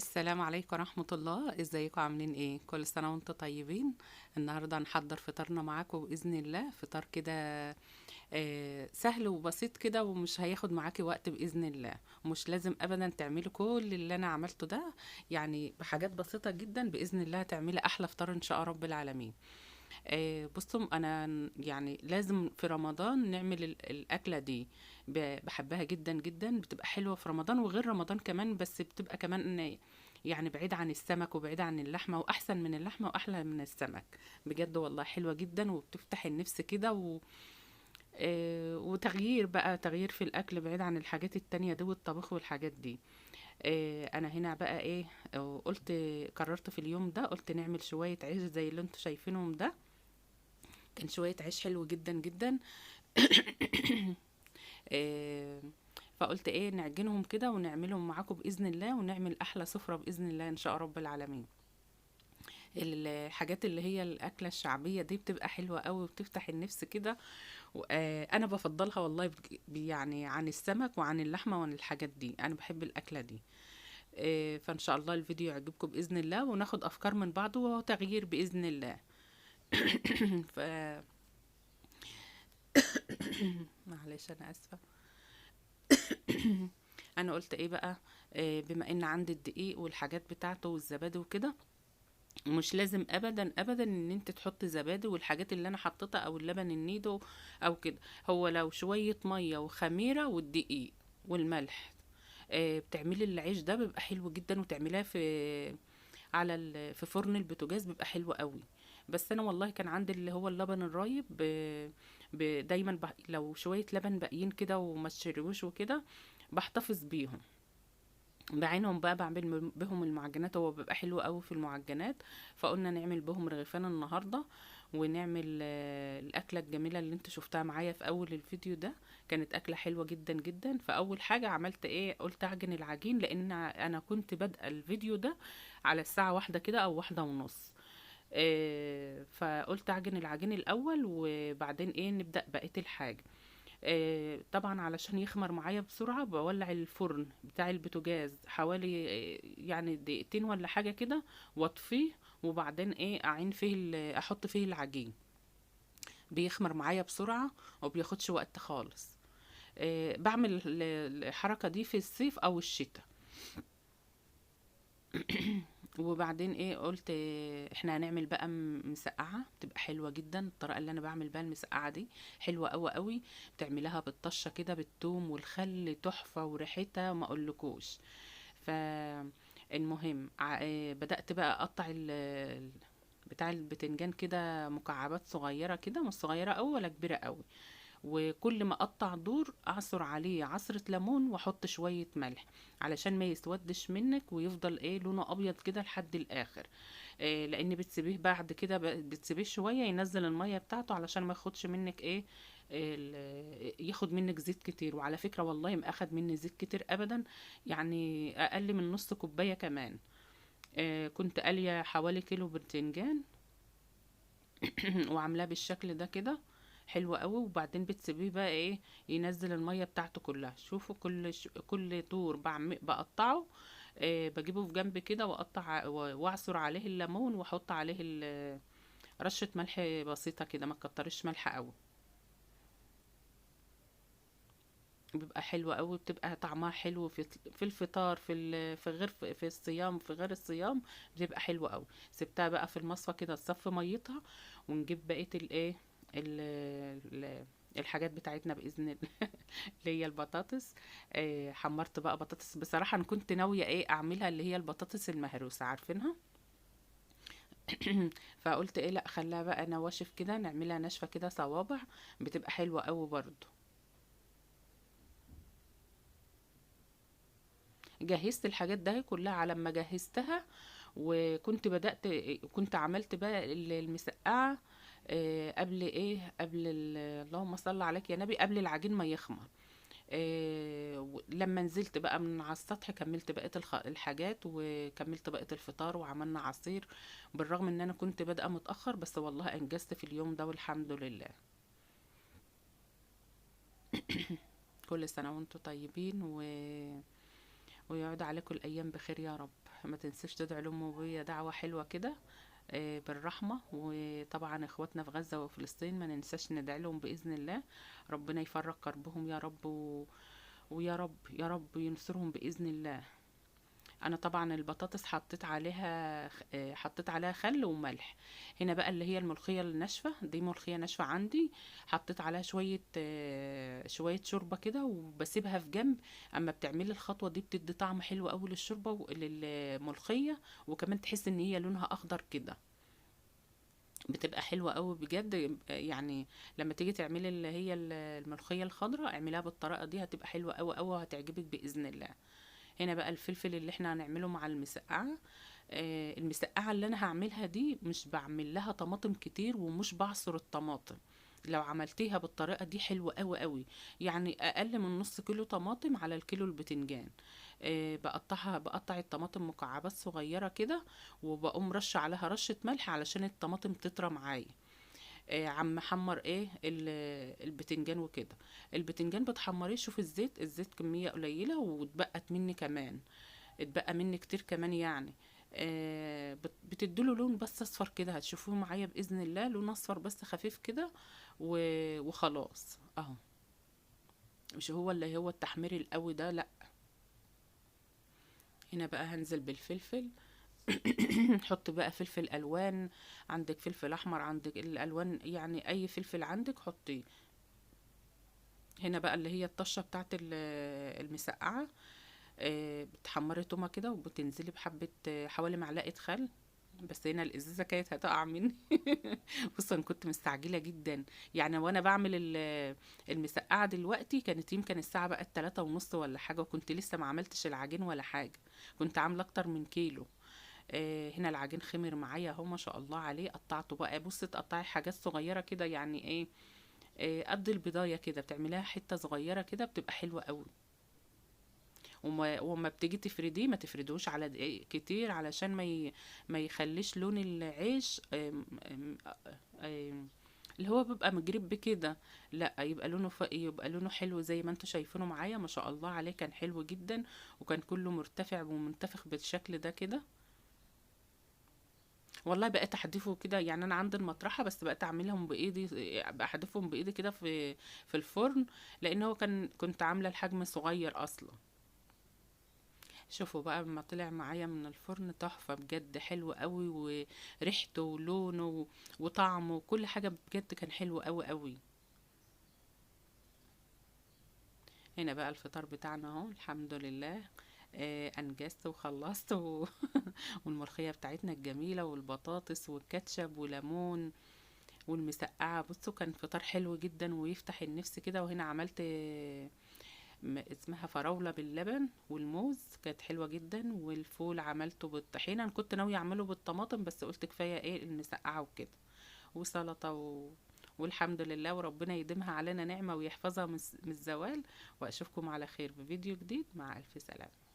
السلام عليكم ورحمة الله. ازيكم عاملين ايه؟ كل سنة وانتم طيبين. النهاردة هنحضر فطارنا معاكم بإذن الله. فطار كده سهل وبسيط كده، ومش هياخد معاكي وقت بإذن الله. مش لازم أبدا تعملي كل اللي أنا عملته ده، يعني بحاجات بسيطة جدا بإذن الله تعملي أحلى فطار إن شاء رب العالمين. بصوا، انا يعني لازم في رمضان نعمل الاكله دي. بحبها جدا جدا، بتبقى حلوه في رمضان وغير رمضان كمان، بس بتبقى كمان يعني بعيد عن السمك وبعيد عن اللحمه، واحسن من اللحمه واحلى من السمك. بجد والله حلوه جدا وبتفتح النفس كده وتغيير بقى، تغيير في الاكل بعيد عن الحاجات التانية دي والطبخ والحاجات دي. انا هنا بقى ايه، قلت قررت في اليوم ده، قلت نعمل شويه عيش زي اللي انتوا شايفينهم ده. كان شوية عيش حلو جدا جدا. آه، فقلت ايه نعجنهم كده ونعملهم معاكم بإذن الله، ونعمل أحلى سفرة بإذن الله إن شاء رب العالمين. الحاجات اللي هي الأكلة الشعبية دي بتبقى حلوة قوي وبتفتح النفس كده. أنا بفضلها والله، يعني عن السمك وعن اللحمة وعن الحاجات دي، أنا بحب الأكلة دي. فإن شاء الله الفيديو يعجبكم بإذن الله، وناخد أفكار من بعض وتغيير بإذن الله. ف معلش أنا آسفة. انا قلت ايه بقى، بما ان عندي الدقيق والحاجات بتاعته والزبادي وكده، مش لازم ابدا ابدا ان انت تحطي زبادي والحاجات اللي انا حطيتها او اللبن النيدو او كده. هو لو شوية مية وخميرة والدقيق والملح، بتعملي العيش ده بيبقى حلو جدا، وتعملاه في فرن البوتاجاز بيبقى حلو قوي. بس انا والله كان عندي اللي هو اللبن الرايب، دايما لو شوية لبن باقيين كده وما تشربوش وكده بحتفظ بيهم، بعينهم بقى بعمل بهم المعجنات. هو بيبقى حلو قوي في المعجنات. فقلنا نعمل بهم رغيفان النهارده، ونعمل الاكله الجميله اللي انت شفتها معايا في اول الفيديو ده. كانت اكله حلوه جدا جدا. فاول حاجه عملت ايه، قلت اعجن العجين، لان انا كنت بادئه الفيديو ده على الساعه واحدة كده او واحدة ونص. فقلت اعجن العجين الاول وبعدين ايه نبدأ بقية الحاجة. طبعا علشان يخمر معايا بسرعة بولع الفرن بتاع البوتاجاز حوالي يعني دقيقتين ولا حاجة كده، واطفيه. وبعدين ايه اعين فيه احط فيه العجين، بيخمر معايا بسرعة وبياخدش وقت خالص. بعمل الحركة دي في الصيف او الشتاء. وبعدين ايه قلت احنا هنعمل بقى مسقعه، بتبقى حلوه جدا. الطريقه اللي انا بعمل بيها المسقعه دي حلوه قوي قوي. بتعملها بالطشه كده بالثوم والخل، تحفه وريحتها ما اقولكوش. فالمهم بدات بقى اقطع بتاع البتنجان كده مكعبات صغيره كده، مش صغيره قوي ولا كبيره قوي. وكل ما اقطع دور اعصر عليه عصرة ليمون واحط شوية ملح، علشان ما يسودش منك ويفضل ايه لونه ابيض كده لحد الاخر. إيه، لان بتسيبيه بعد كده بتسيبيه شوية ينزل المية بتاعته علشان ما ياخدش منك ايه، ياخد منك زيت كتير. وعلى فكرة والله ما اخد مني زيت كتير ابدا، يعني اقل من نص كوباية كمان. كنت قالية حوالي كيلو برتنجان وعاملاه بالشكل ده كده، حلو قوي. وبعدين بتسيبيه بقى ايه ينزل الميه بتاعته كلها. شوفوا كل طور بقطعه، بجيبه في جنب كده واقطع واعصر عليه الليمون واحط عليه رشه ملح بسيطه كده، ما تكترش ملح قوي. بيبقى حلو قوي، بتبقى طعمها حلو في الفطار، في غير في الصيام، في غير الصيام بتبقى حلوه قوي. سبتها بقى في المصفى كده تصفي ميتها، ونجيب بقيه الايه ال- الحاجات بتاعتنا باذن الله. اللي هي البطاطس. حمرت بقى بطاطس. بصراحه انا كنت ناويه ايه اعملها اللي هي البطاطس المهروسه، عارفينها. فقلت ايه لا، خليها بقى نواشف كده، نعملها ناشفه كده صوابع، بتبقى حلوه قوي برضو. جهزت الحاجات ده كلها. على ما جهزتها وكنت بدأت، كنت عملت بقى المسقعة قبل ايه، اللهم صل عليك يا نبي، قبل العجين ما يخمر. لما نزلت بقى من على السطح كملت بقية الحاجات، وكملت بقية الفطار وعملنا عصير. بالرغم ان انا كنت بادئة متأخر، بس والله انجزت في اليوم ده والحمد لله. كل سنة وانتم طيبين ويعود عليكم الأيام بخير يا رب. ما تنسوش تدعوا لأم بيا دعوة حلوة كده بالرحمة. وطبعا اخواتنا في غزة وفلسطين ما ننساش ندعي لهم بإذن الله، ربنا يفرج كربهم يا رب، ويا رب يا رب ينصرهم بإذن الله. انا طبعا البطاطس حطيت عليها خل وملح. هنا بقى اللي هي الملوخيه الناشفه دي، ملوخيه ناشفه عندي، حطيت عليها شويه شوربه كده وبسيبها في جنب. اما بتعملي الخطوه دي بتدي طعم حلو قوي للشوربه وللملوخيه، وكمان تحس ان هي لونها اخضر كده، بتبقى حلوه قوي بجد يعني. لما تيجي تعملي اللي هي الملوخيه الخضراء اعمليها بالطريقه دي، هتبقى حلوه قوي قوي وهتعجبك باذن الله. هنا بقى الفلفل اللي احنا هنعمله مع المسقعة. المسقعة اللي انا هعملها دي مش بعمل لها طماطم كتير ومش بعصر الطماطم. لو عملتيها بالطريقة دي حلوة قوي قوي. يعني اقل من نص كيلو طماطم على الكيلو البتنجان. بقطع الطماطم مكعبات صغيرة كده، وبقوم رش عليها رشة ملح علشان الطماطم تطرى معايا. عم محمر البتنجان وكده. البتنجان بتحمريه، شوف الزيت كمية قليلة واتبقت مني كمان، اتبقى مني كتير كمان يعني. بتديله لون بس اصفر كده، هتشوفوه معايا باذن الله، لون اصفر بس خفيف كده وخلاص اهو. مش هو اللي هو التحمير القوي ده، لا. هنا بقى هنزل بالفلفل. حط بقى فلفل الوان، عندك فلفل احمر، عندك الالوان يعني اي فلفل عندك حطيه. هنا بقى اللي هي الطشه بتاعت المسقعه. بتحمري تومه كده وبتنزلي بحبه حوالي معلقه خل. بس هنا الازازه كانت هتقع مني. بص انا كنت مستعجله جدا يعني، وانا بعمل المسقعه دلوقتي كانت يمكن الساعه بقت 3:30 ولا حاجه، وكنت لسه ما عملتش العجين ولا حاجه، كنت عامله اكتر من كيلو. هنا العجين خمر معايا اهو ما شاء الله عليه. قطعته بقى، بصي تقطعي حاجات صغيره كده يعني ايه، قد البضايه كده، بتعمليها حته صغيره كده بتبقى حلوه قوي. وما بتيجي تفرديه ما تفردوش على دقيق كتير علشان ما يخليش لون العيش اللي هو بيبقى مجرب كده، لا يبقى يبقى لونه حلو زي ما انتوا شايفينه معايا ما شاء الله عليه. كان حلو جدا وكان كله مرتفع ومنتفخ بالشكل ده كده. والله بقيت احدفه كده يعني، انا عندي المطرحه بس بقيت اعملهم بايدي، بحدفهم بايدي كده في الفرن، لان هو كنت عامله الحجم صغير اصلا. شوفوا بقى لما طلع معايا من الفرن تحفة بجد، حلو قوي، وريحته ولونه وطعمه وكل حاجة بجد كان حلو قوي قوي. هنا بقى الفطار بتاعنا اهو الحمد لله. انجزت وخلصت والملوخية بتاعتنا الجميلة والبطاطس والكاتشب وليمون والمسقعة. بصوا كان فطار حلو جدا ويفتح النفس كده. وهنا عملت اسمها فراولة باللبن والموز، كانت حلوة جدا. والفول عملته بالطحينة، انا كنت ناوية اعمله بالطماطم بس قلت كفاية المسقعة وكده. وسلطة والحمد لله، وربنا يديمها علينا نعمة ويحفظها من الزوال. واشوفكم على خير بفيديو جديد، مع الف سلامة.